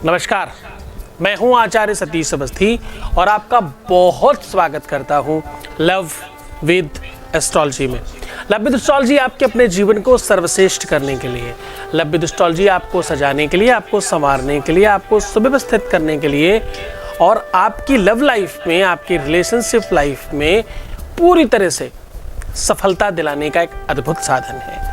नमस्कार, मैं हूं आचार्य सतीश अवस्थी और आपका बहुत स्वागत करता हूं लव विद एस्ट्रोलॉजी में। लव विद एस्ट्रोलॉजी आपके अपने जीवन को सर्वश्रेष्ठ करने के लिए, लव विद एस्ट्रोलॉजी आपको सजाने के लिए, आपको संवारने के लिए, आपको सुव्यवस्थित करने के लिए और आपकी लव लाइफ में, आपकी रिलेशनशिप लाइफ में पूरी तरह से सफलता दिलाने का एक अद्भुत साधन है।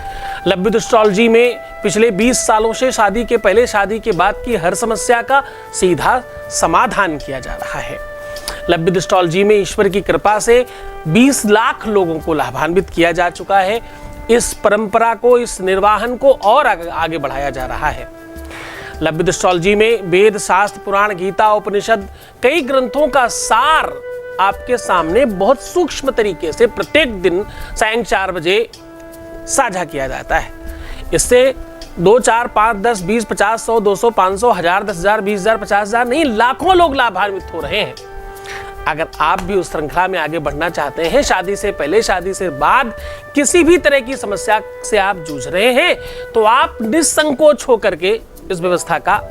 लव विद एस्ट्रोलॉजी में पिछले 20 सालों से शादी के पहले, शादी के बाद की हर समस्या का सीधा समाधान किया जा रहा है। लव विद एस्ट्रोलॉजी में ईश्वर की कृपा से 20 लाख लोगों को लाभान्वित किया जा चुका है। इस परंपरा को, इस निर्वाहन को और आगे बढ़ाया जा रहा है। लव विद एस्ट्रोलॉजी में वेद, शास्त्र, पुराण, गीता, उपनिषद, कई ग्रंथों का सार आपके सामने बहुत सूक्ष्म तरीके से प्रत्येक दिन सायं 4 बजे साझा किया जाता है। इससे 2, 4, 5, 10, 20, 50, 100, 200, 500, 1000, 10,000, 20,000, 50,000 नहीं, लाखों लोग लाभान्वित हो रहे हैं। अगर आप भी उस श्रृंखला में आगे बढ़ना चाहते हैं, शादी से पहले, शादी से बाद किसी भी तरह की समस्या से आप जूझ रहे हैं, तो आप निसंकोच होकर के इस व्यवस्था का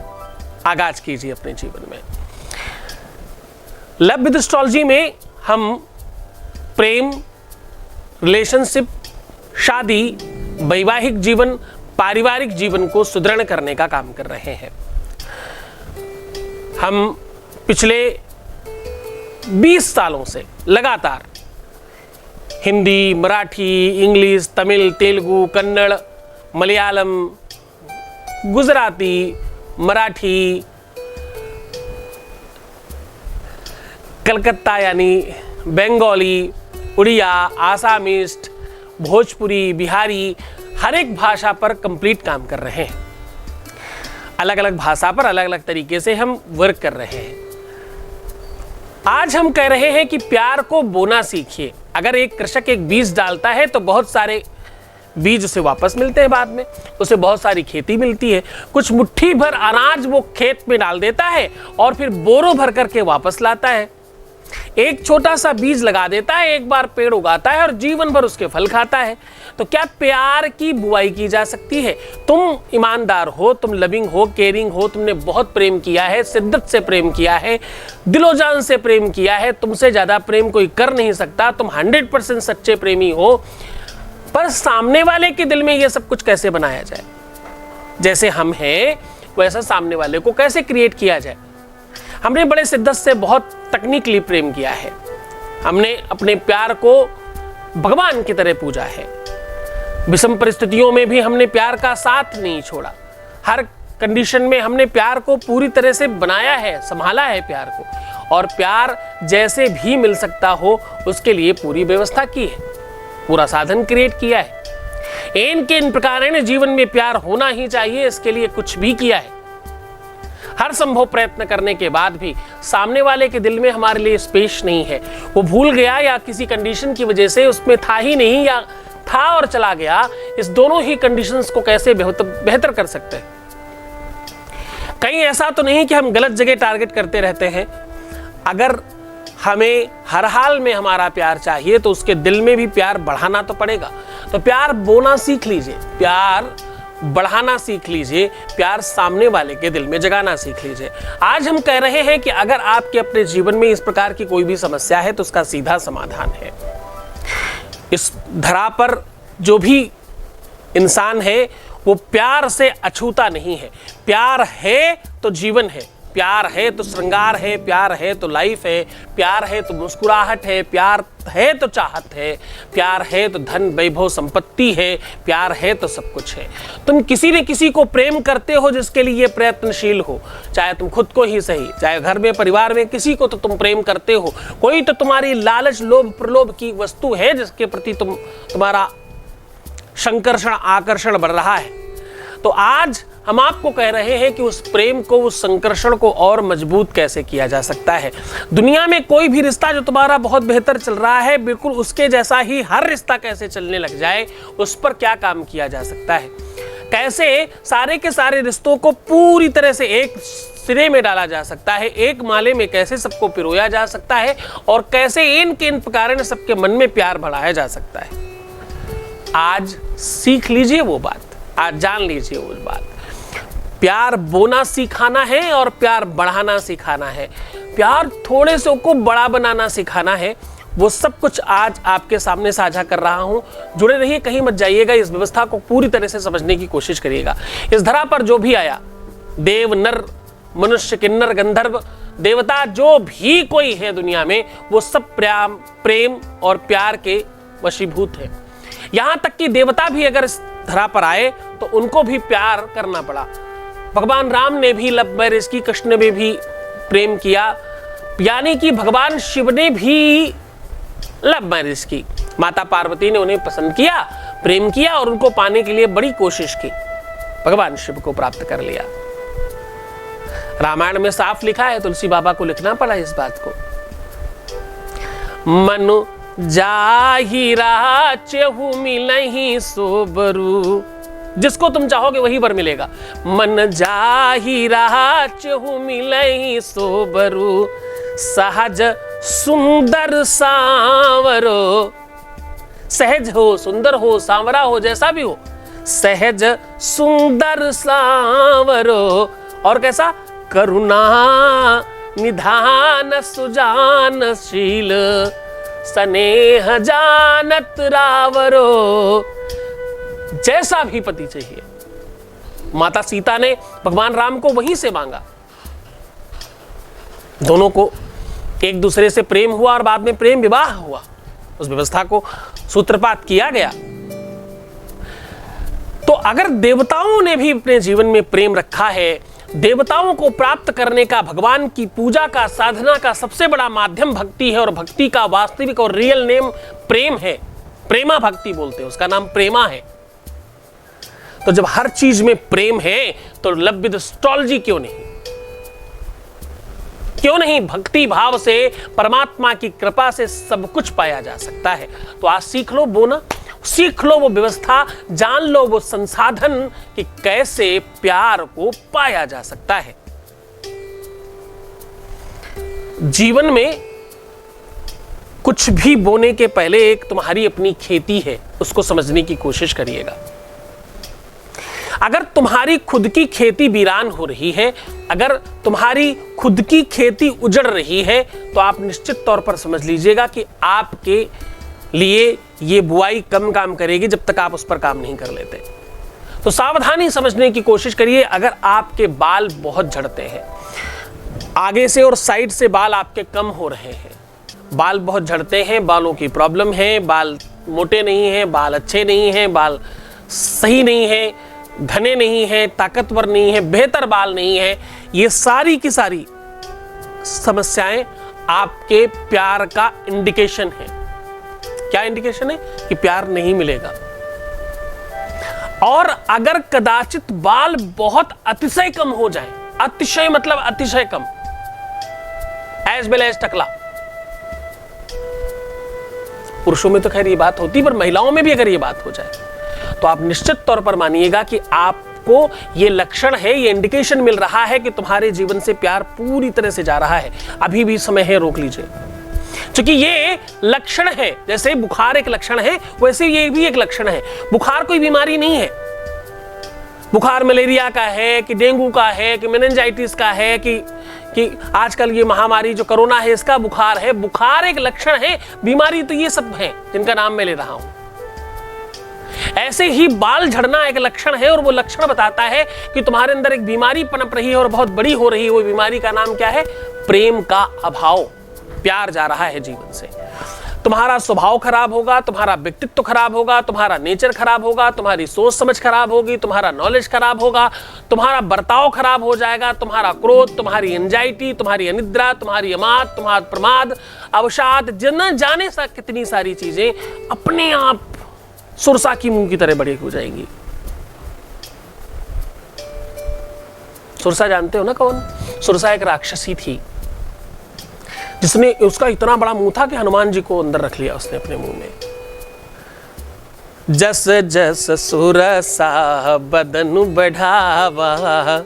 आगाज कीजिए अपने जीवन में। लव विद एस्ट्रोलॉजी में हम प्रेम, रिलेशनशिप, शादी, वैवाहिक जीवन, पारिवारिक जीवन को सुदृढ़ करने का काम कर रहे हैं। हम पिछले 20 सालों से लगातार हिंदी, मराठी, इंग्लिश, तमिल, तेलुगु, कन्नड़, मलयालम, गुजराती, मराठी, कलकत्ता यानी बंगाली, उड़िया, आसामीस्ट, भोजपुरी, बिहारी, हर एक भाषा पर कंप्लीट काम कर रहे हैं। अलग अलग भाषा पर अलग अलग तरीके से हम वर्क कर रहे हैं। आज हम कह रहे हैं कि प्यार को बोना सीखिए। अगर एक कृषक एक बीज डालता है तो बहुत सारे बीज उसे वापस मिलते हैं, बाद में उसे बहुत सारी खेती मिलती है। कुछ मुट्ठी भर अनाज वो खेत में डाल देता है और फिर बोरों भर करके वापस लाता है। एक छोटा सा बीज लगा देता है, एक बार पेड़ उगाता है और जीवन भर उसके फल खाता है। तो क्या प्यार की बुआई की जा सकती है? तुम ईमानदार हो, तुम लविंग हो, केयरिंग हो, तुमने बहुत प्रेम किया है, शिद्दत से प्रेम किया है, दिलोजान से प्रेम किया है, तुमसे ज्यादा प्रेम कोई कर नहीं सकता, तुम 100% सच्चे प्रेमी हो। पर सामने वाले के दिल में यह सब कुछ कैसे बनाया जाए? जैसे हम हैं वैसा सामने वाले को कैसे क्रिएट किया जाए? हमने बड़े शिद्दत से, बहुत तकनीकली प्रेम किया है। हमने अपने प्यार को भगवान की तरह पूजा है। विषम परिस्थितियों में भी हमने प्यार का साथ नहीं छोड़ा। हर कंडीशन में हमने प्यार को पूरी तरह से बनाया है, संभाला है प्यार को, और प्यार जैसे भी मिल सकता हो उसके लिए पूरी व्यवस्था की है, पूरा साधन क्रिएट किया है। इन प्रकार जीवन में प्यार होना ही चाहिए, इसके लिए कुछ भी किया है। हर संभव प्रयत्न करने के बाद भी सामने वाले के दिल में हमारे लिए स्पेस नहीं है, वो भूल गया या किसी कंडीशन की वजह से उसमें था ही नहीं, या था और चला गया। इस दोनों ही कंडीशंस को कैसे बेहतर कर सकते हैं? कहीं ऐसा तो नहीं कि हम गलत जगह टारगेट करते रहते हैं। अगर हमें हर हाल में हमारा प्यार चाहिए तो उसके दिल में भी प्यार बढ़ाना तो पड़ेगा। तो प्यार बोना सीख लीजिए, प्यार बढ़ाना सीख लीजिए, प्यार सामने वाले के दिल में जगाना सीख लीजिए। आज हम कह रहे हैं कि अगर आपके अपने जीवन में इस प्रकार की कोई भी समस्या है तो उसका सीधा समाधान है। इस धरा पर जो भी इंसान है वो प्यार से अछूता नहीं है। प्यार है तो जीवन है, प्यार है तो श्रृंगार है, प्यार है तो लाइफ है, प्यार है तो मुस्कुराहट है, प्यार है तो चाहत है, प्यार है तो धन वैभव संपत्ति है, प्यार है तो सब कुछ है। तुम किसी न किसी को प्रेम करते हो जिसके लिए प्रयत्नशील हो, चाहे तुम खुद को ही सही, चाहे घर में, परिवार में किसी को तो तुम प्रेम करते हो। कोई तो तुम्हारी लालच, लोभ, प्रलोभ की वस्तु है जिसके प्रति तुम्हारा संकर्षण, आकर्षण बढ़ रहा है। तो आज हम आपको कह रहे हैं कि उस प्रेम को, उस संकर्षण को और मजबूत कैसे किया जा सकता है। दुनिया में कोई भी रिश्ता जो तुम्हारा बहुत बेहतर चल रहा है, बिल्कुल उसके जैसा ही हर रिश्ता कैसे चलने लग जाए, उस पर क्या काम किया जा सकता है। कैसे सारे के सारे रिश्तों को पूरी तरह से एक सिरे में डाला जा सकता है, एक माले में कैसे सबको पिरोया जा सकता है, और कैसे इन प्रकार सबके मन में प्यार बढ़ाया जा सकता है। आज सीख लीजिए वो बात, आज जान लीजिए वो बात। प्यार बोना सिखाना है और प्यार बढ़ाना सिखाना है, प्यार थोड़े से को बड़ा बनाना सिखाना है। वो सब कुछ आज आपके सामने साझा कर रहा हूं। जुड़े रहिए, कहीं मत जाइएगा। इस व्यवस्था को पूरी तरह से समझने की कोशिश करिएगा। इस धरा पर जो भी आया, देव, नर, मनुष्य, किन्नर, गंधर्व, देवता, जो भी कोई है दुनिया में, वो सब प्रेम और प्यार के वशीभूत है। यहां तक कि देवता भी अगर इस धरा पर आए तो उनको भी प्यार करना पड़ा। भगवान राम ने भी लव मैरिज की, कृष्ण ने भी प्रेम किया, यानी कि भगवान शिव ने भी लव मैरिज की। माता पार्वती ने उन्हें पसंद किया, प्रेम किया और उनको पाने के लिए बड़ी कोशिश की, भगवान शिव को प्राप्त कर लिया। रामायण में साफ लिखा है, तुलसी बाबा को लिखना पड़ा इस बात को। मनु जाहिरा चहु मिलहि सोबरू, जिसको तुम चाहोगे वही वर मिलेगा। मन जाहिरा चहु मिलहि सोबरू, सहज सुंदर सांवरो। सहज हो, सुंदर हो, सांवरा हो, जैसा भी हो, सहज सुंदर सांवरो। और कैसा? करुणा निधान सुजानशील, स्नेह जानत रावरो। जैसा भी पति चाहिए। माता सीता ने भगवान राम को वहीं से मांगा। दोनों को एक दूसरे से प्रेम हुआ और बाद में प्रेम विवाह हुआ। उस व्यवस्था को सूत्रपात किया गया। तो अगर देवताओं ने भी अपने जीवन में प्रेम रखा है, देवताओं को प्राप्त करने का, भगवान की पूजा का, साधना का सबसे बड़ा माध्यम भक्ति है और भक्ति का वास्तविक और रियल नेम प्रेम है। प्रेमा भक्ति बोलते हैं, उसका नाम प्रेमा है। तो जब हर चीज में प्रेम है तो लव विद एस्ट्रोलॉजी क्यों नहीं? क्यों नहीं? भक्ति भाव से, परमात्मा की कृपा से सब कुछ पाया जा सकता है। तो आज सीख लो बोना, सीख लो वो व्यवस्था, जान लो वो संसाधन कि कैसे प्यार को पाया जा सकता है। जीवन में कुछ भी बोने के पहले एक तुम्हारी अपनी खेती है, उसको समझने की कोशिश करिएगा। अगर तुम्हारी खुद की खेती वीरान हो रही है, अगर तुम्हारी खुद की खेती उजड़ रही है, तो आप निश्चित तौर पर समझ लीजिएगा कि आपके लिए ये बुआई कम काम करेगी जब तक आप उस पर काम नहीं कर लेते। तो सावधानी समझने की कोशिश करिए। अगर आपके बाल बहुत झड़ते हैं, आगे से और साइड से बाल आपके कम हो रहे हैं, बाल बहुत झड़ते हैं, बालों की प्रॉब्लम है, बाल मोटे नहीं हैं, बाल अच्छे नहीं हैं, बाल सही नहीं है, घने नहीं है, ताकतवर नहीं है, बेहतर बाल नहीं है, ये सारी की सारी समस्याएं आपके प्यार का इंडिकेशन है। क्या इंडिकेशन है? कि प्यार नहीं मिलेगा। और अगर कदाचित बाल बहुत अतिशय कम हो जाए, अतिशय मतलब अतिशय कम, एज वेल एज टकला, पुरुषों में तो खैर ये बात होती, पर महिलाओं में भी अगर ये बात हो जाए तो आप निश्चित तौर पर मानिएगा कि आपको ये लक्षण है, ये इंडिकेशन मिल रहा है कि तुम्हारे जीवन से प्यार पूरी तरह से जा रहा है। अभी भी समय है, रोक लीजिए। क्योंकि ये लक्षण है, जैसे बुखार एक लक्षण है, वैसे ये भी एक लक्षण है। बुखार कोई बीमारी नहीं है। बुखार मलेरिया का है कि डेंगू का है कि मेनिंजाइटिस का है कि आजकल ये महामारी जो कोरोना है इसका बुखार है। बुखार एक लक्षण है, बीमारी तो ये सब है जिनका नाम मैं ले रहा हूं। ऐसे ही बाल झड़ना एक लक्षण है और वो लक्षण बताता है कि तुम्हारे अंदर एक बीमारी पनप रही है और बहुत बड़ी हो रही है। वो बीमारी का नाम क्या है? प्रेम का अभाव। प्यार जा रहा है जीवन से। तुम्हारा स्वभाव खराब होगा, तुम्हारा व्यक्तित्व खराब होगा, तुम्हारा नेचर खराब होगा, तुम्हारी सोच समझ खराब होगी, तुम्हारा नॉलेज खराब होगा, तुम्हारा बर्ताव खराब हो जाएगा, तुम्हारा क्रोध, तुम्हारी एंजाइटी, तुम्हारी अनिद्रा, तुम्हारी अमाद, तुम्हारा प्रमाद, अवसाद, न जाने सा कितनी सारी चीजें अपने आप सुरसा की मुंह की तरह बड़ी हो जाएंगी। सुरसा जानते हो ना कौन? सुरसा एक राक्षसी थी जिसने, उसका इतना बड़ा मुंह था कि हनुमान जी को अंदर रख लिया उसने अपने मुंह में। जस जस सुरसा बदन बढ़ावा,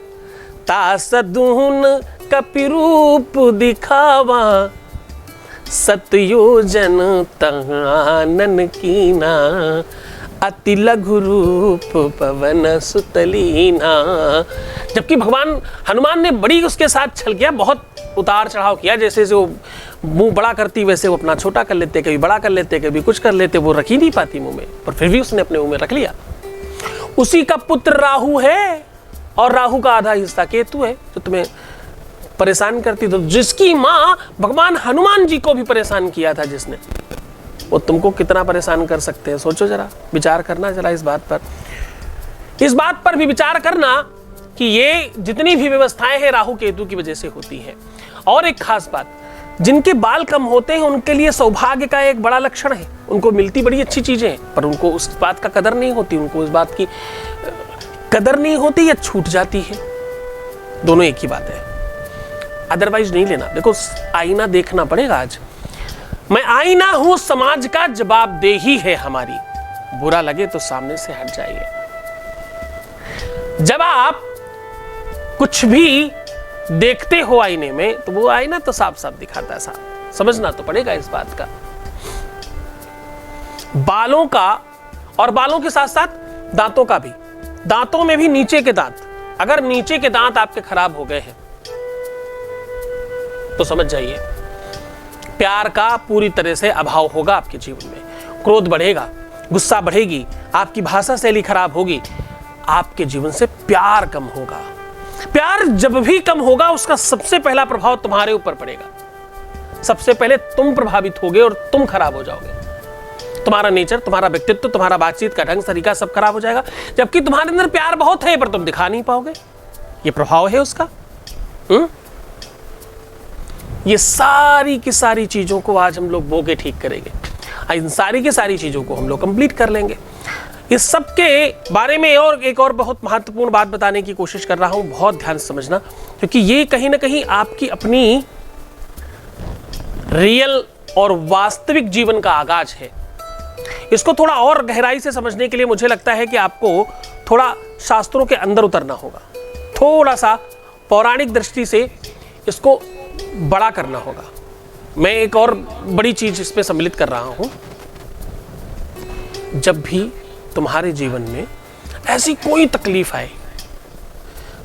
तास दून कपिरूप दिखावा, सतयोजन तहानन कीना, अति लघु रूप पवन सुतलीना। जबकि भगवान हनुमान ने बड़ी उसके साथ छल किया, बहुत उतार चढ़ाव किया, जैसे वो मुंह बड़ा करती वैसे वो अपना छोटा कर लेते, कभी बड़ा कर लेते, कभी कुछ कर लेते, वो रख ही नहीं पाती मुंह में, पर फिर भी उसने अपने मुंह में रख लिया। उसी का पुत्र राहु है और राहु का आधा हिस्सा केतु है जो तुम्हें परेशान करती। तो जिसकी मां भगवान हनुमान जी को भी परेशान किया था जिसने, वो तुमको कितना परेशान कर सकते हैं। सोचो जरा, विचार करना जरा इस बात पर भी विचार करना कि ये जितनी भी व्यवस्थाएं हैं राहु केतु की वजह से होती हैं। और एक खास बात, जिनके बाल कम होते हैं उनके लिए सौभाग्य का एक बड़ा लक्षण है। उनको मिलती बड़ी अच्छी चीजें हैं, पर उनको उस बात का कदर नहीं होती, उनको उस बात की कदर नहीं होती या छूट जाती है। दोनों एक ही बात है, अदरवाइज नहीं लेना। देखो, आईना देखना पड़ेगा। आज मैं आईना हूं, समाज का जवाबदेही है हमारी। बुरा लगे तो सामने से हट जाइए। जब आप कुछ भी देखते हो आईने में, तो वो आईना तो साफ साफ दिखाता है, साफ समझना तो पड़ेगा इस बात का। बालों का, और बालों के साथ साथ दांतों का भी। दांतों में भी नीचे के दांत, अगर नीचे के दांत आपके खराब हो गए हैं तो समझ जाइए प्यार का पूरी तरह से अभाव होगा आपके जीवन में। क्रोध बढ़ेगा, गुस्सा बढ़ेगी, आपकी भाषा शैली खराब होगी, आपके जीवन से प्यार कम होगा। प्यार जब भी कम होगा उसका सबसे पहला प्रभाव तुम्हारे ऊपर पड़ेगा। सबसे पहले तुम प्रभावित होगे और तुम खराब हो जाओगे। तुम्हारा नेचर, तुम्हारा व्यक्तित्व, तुम्हारा बातचीत का ढंग तरीका सब खराब हो जाएगा। जबकि तुम्हारे अंदर प्यार बहुत है पर तुम दिखा नहीं पाओगे। ये प्रभाव है उसका। ये सारी की सारी चीजों को आज हम लोग बोके ठीक करेंगे। इन सारी की सारी चीजों को हम लोग कंप्लीट कर लेंगे। इस सब के बारे में और एक और बहुत महत्वपूर्ण बात बताने की कोशिश कर रहा हूं, बहुत ध्यान से समझना, क्योंकि ये कहीं ना कहीं आपकी अपनी रियल और वास्तविक जीवन का आगाज है। इसको थोड़ा और गहराई से समझने के लिए मुझे लगता है कि आपको थोड़ा शास्त्रों के अंदर उतरना होगा, थोड़ा सा पौराणिक दृष्टि से इसको बड़ा करना होगा। मैं एक और बड़ी चीज इसमें सम्मिलित कर रहा हूं। जब भी तुम्हारे जीवन में ऐसी कोई तकलीफ आए,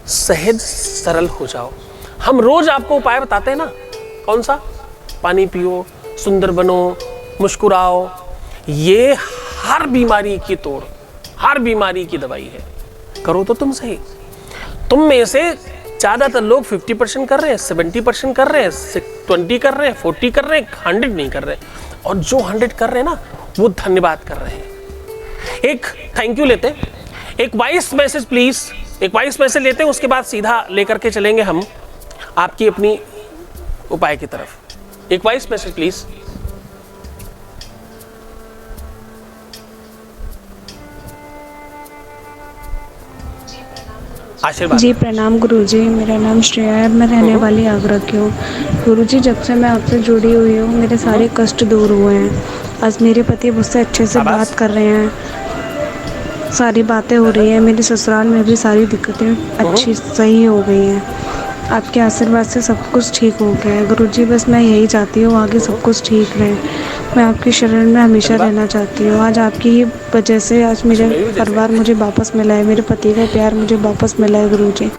सहज सरल हो जाओ। हम रोज आपको उपाय बताते हैं ना, कौन सा? पानी पियो, सुंदर बनो, मुस्कुराओ। ये हर बीमारी की तोड़, हर बीमारी की दवाई है। करो तो तुम सही। तुम में से ज्यादातर लोग 50% कर रहे हैं, 70% कर रहे हैं, 20 कर रहे हैं, 40 कर रहे हैं, 100 नहीं कर रहे। और जो 100 कर रहे हैं ना, वो धन्यवाद कर रहे हैं। एक थैंक यू लेते हैं, एक वॉइस मैसेज प्लीज, एक वॉइस मैसेज लेते हैं, उसके बाद सीधा लेकर के चलेंगे हम आपकी अपनी उपाय की तरफ। एक वॉइस मैसेज प्लीज। आशीर्वाद। जी प्रणाम गुरुजी, मेरा नाम श्रेया है, मैं रहने वाली आगरा की हूँ। गुरुजी, जब से मैं आपसे जुड़ी हुई हूँ मेरे सारे कष्ट दूर हुए हैं। आज मेरे पति मुझसे अच्छे से बात कर रहे हैं, सारी बातें हो रही हैं। मेरे ससुराल में भी सारी दिक्कतें अच्छी सही हो गई हैं। आपके आशीर्वाद से सब कुछ ठीक हो गया है गुरुजी। बस मैं यही चाहती हूँ आगे सब कुछ ठीक रहे। मैं आपकी शरण में हमेशा रहना चाहती हूँ। आज आपकी ही वजह से आज मेरे परिवार मुझे वापस मिला है, मेरे पति का प्यार मुझे वापस मिला है गुरुजी।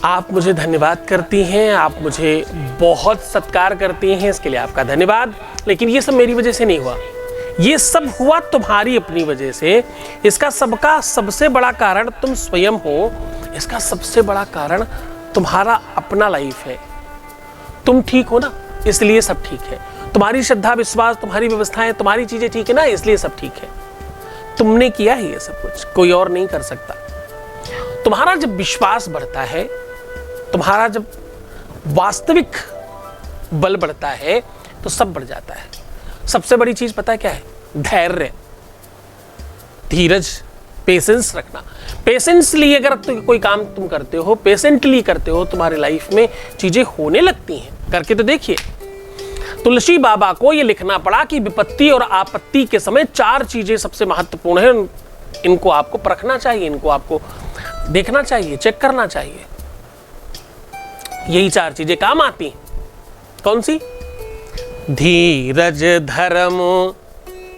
आप मुझे धन्यवाद करती हैं, आप मुझे बहुत सत्कार करती हैं, इसके लिए आपका धन्यवाद। लेकिन ये सब मेरी वजह से नहीं हुआ, ये सब हुआ तुम्हारी अपनी वजह से। इसका सबका सबसे बड़ा कारण तुम स्वयं हो। इसका सबसे बड़ा कारण तुम्हारा अपना लाइफ है। तुम ठीक हो ना, इसलिए सब ठीक है। तुम्हारी श्रद्धा विश्वास, तुम्हारी व्यवस्थाएं, तुम्हारी चीजें ठीक है ना, इसलिए सब ठीक है। तुमने किया है ये सब कुछ, कोई और नहीं कर सकता। तुम्हारा जब विश्वास बढ़ता है, तुम्हारा जब वास्तविक बल बढ़ता है, तो सब बढ़ जाता है। सबसे बड़ी चीज पता है क्या है? धैर्य, धीरज, पेशेंस रखना। पेशेंसली अगर कोई काम तुम करते हो, पेशेंटली करते हो, तुम्हारी लाइफ में चीजें होने लगती हैं। करके तो देखिए। तुलसी बाबा को ये लिखना पड़ा कि विपत्ति और आपत्ति के समय 4 चीजें सबसे महत्वपूर्ण हैं। इनको आपको परखना चाहिए, इनको आपको देखना चाहिए, चेक करना चाहिए। यही 4 चीजें काम आती हैं। कौन सी? धीरज, धर्म,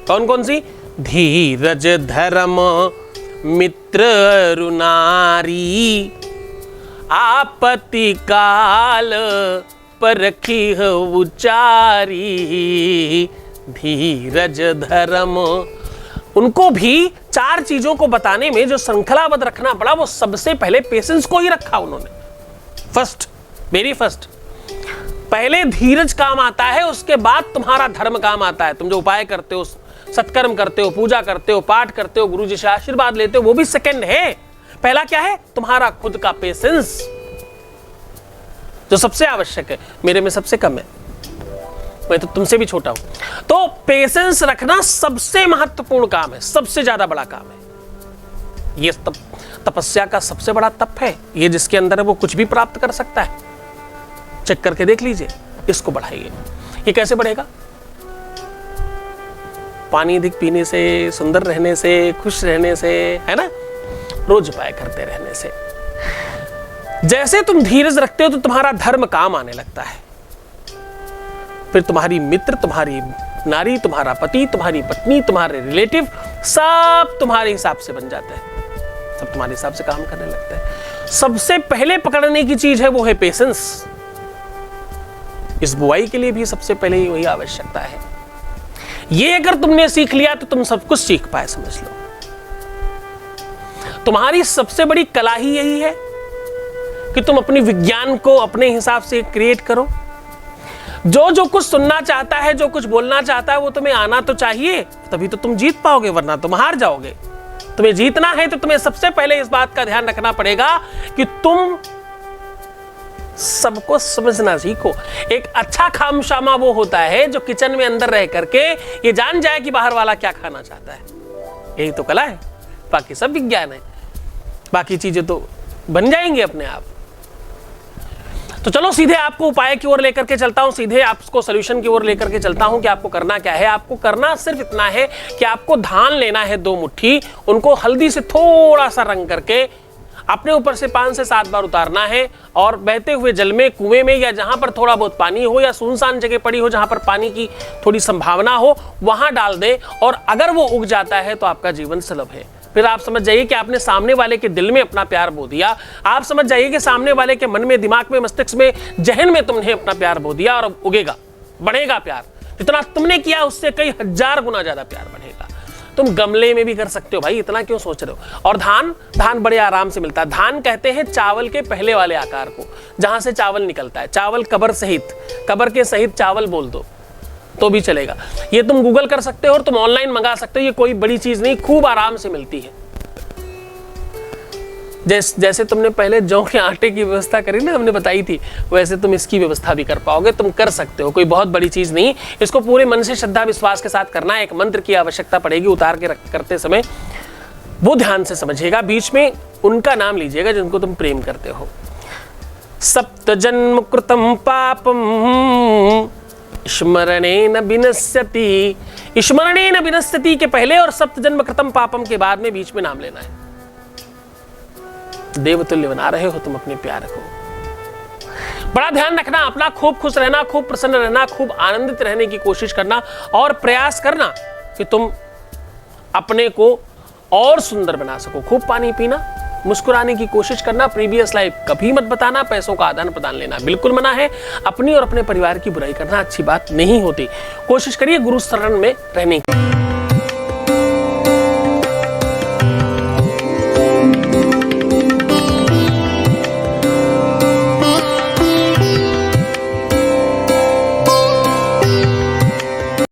कौन कौन सी? धीरज धर्म मित्र रुनारी, आपत्ति काल परखी उचारी। धीरज धर्म, उनको भी 4 चीजों को बताने में जो श्रृंखलाबद्ध रखना पड़ा, वो सबसे पहले पेशेंस को ही रखा उन्होंने। फर्स्ट, वेरी फर्स्ट, पहले धीरज काम आता है, उसके बाद तुम्हारा धर्म काम आता है। तुम जो उपाय करते हो, सत्कर्म करते हो, पूजा करते हो, पाठ करते हो, गुरु जी से आशीर्वाद लेते हो, वो भी सेकंड है। पहला क्या है? तुम्हारा खुद का पेशेंस, जो सबसे आवश्यक है, मेरे में सबसे कम है, मैं तो तुमसे भी छोटा हूं। तो पेशेंस रखना सबसे महत्वपूर्ण काम है, सबसे ज्यादा बड़ा काम है। ये तपस्या का सबसे बड़ा तप है। ये जिसके अंदर है वो कुछ भी प्राप्त कर सकता है। चेक करके देख लीजिए, इसको बढ़ाइए। ये कैसे बढ़ेगा? पानी अधिक पीने से, सुंदर रहने से, खुश रहने से, है ना, रोज उपाय करते रहने से। जैसे तुम धीरज रखते हो तो तुम्हारा धर्म काम आने लगता है। फिर तुम्हारी मित्र, तुम्हारी नारी, तुम्हारा पति, तुम्हारी पत्नी, तुम्हारे रिलेटिव, सब तुम्हारे हिसाब से बन जाते हैं, सब तुम्हारे हिसाब से काम करने लगते हैं। सबसे पहले पकड़ने की चीज है वो है पेशेंस। इस बुआई के लिए भी सबसे पहले ही वही आवश्यकता है। ये अगर तुमने सीख लिया तो तुम सब कुछ सीख पाए, समझ लो। तुम्हारी सबसे बड़ी कला ही यही है कि तुम अपनी विज्ञान को अपने हिसाब से क्रिएट करो। जो कुछ सुनना चाहता है, जो कुछ बोलना चाहता है, वो तुम्हें आना तो चाहिए, तभी तो तुम जीत पाओगे, वरना तुम हार जाओगे। तुम्हें जीतना है तो तुम्हें सबसे पहले इस बात का ध्यान रखना पड़ेगा कि तुम सबको समझना सीखो। एक अच्छा खामशामा वो होता है जो किचन में अंदर रह करके ये जान जाए कि बाहर वाला क्या खाना चाहता है। यही तो कला है, बाकी सब विज्ञान है। बाकी चीजें तो बन जाएंगी अपने आप। तो चलो सीधे आपको उपाय की ओर लेकर के चलता हूं, सीधे आपको सॉल्यूशन की ओर लेकर के चलता हूं कि आपको करना क्या है। आपको करना सिर्फ इतना है कि आपको धान लेना है 2 मुट्ठी, उनको हल्दी से थोड़ा सा रंग करके अपने ऊपर से 5 से 7 बार उतारना है और बहते हुए जल में, कुएं में, या जहां पर थोड़ा बहुत पानी हो या सुनसान जगह पड़ी हो जहां पर पानी की थोड़ी संभावना हो, वहां डाल दें। और अगर वो उग जाता है तो आपका जीवन सुलभ है। फिर आप समझ जाइए कि आपने सामने वाले के दिल में अपना प्यार बो दिया। आप समझ जाइए कि सामने वाले के मन में, दिमाग में, मस्तिष्क में, जहन में तुमने अपना प्यार बो दिया और उगेगा, बढ़ेगा प्यार। जितना तुमने किया उससे कई 1000 गुना ज्यादा प्यार बढ़ेगा। तुम गमले में भी कर सकते हो भाई, इतना क्यों सोच रहे हो। और धान बड़े आराम से मिलता है। धान कहते हैं चावल के पहले वाले आकार को, जहां से चावल निकलता है। चावल कबर सहित, कबर के सहित चावल बोल दो तो भी चलेगा। ये तुम गूगल कर सकते हो और तुम ऑनलाइन मंगा सकते हो। ये कोई बड़ी चीज नहीं, खूब आराम से मिलती है। जैसे तुमने पहले जौ के आटे की व्यवस्था करी ना, हमने बताई थी, वैसे तुम इसकी व्यवस्था भी कर पाओगे। तुम कर सकते हो, कोई बहुत बड़ी चीज नहीं। इसको पूरे मन से श्रद्धा विश्वास के साथ करना है। एक मंत्र की आवश्यकता पड़ेगी उतार के करते समय, वो ध्यान से समझिएगा। बीच में उनका नाम लीजिएगा जिनको तुम प्रेम करते हो। सप्त जन्म कृतम पापम स्मरणेन विनश्यति। स्मरणेन विनश्यति के पहले और सप्त जन्म कृतम पापम के बाद में बीच में नाम लेना है। देवतुल्य बना रहे हो तुम अपने प्यार को। बड़ा ध्यान रखना अपना, खूब खुश रहना, खूब प्रसन्न रहना, खूब आनंदित रहने की कोशिश करना और प्रयास करना कि तुम अपने को और सुंदर बना सको। खूब पानी पीना, मुस्कुराने की कोशिश करना। प्रीवियस लाइफ कभी मत बताना। पैसों का आदान प्रदान लेना बिल्कुल मना है। अपनी और अपने परिवार की बुराई करना अच्छी बात नहीं होती। कोशिश करिए गुरु शरण में रहने की।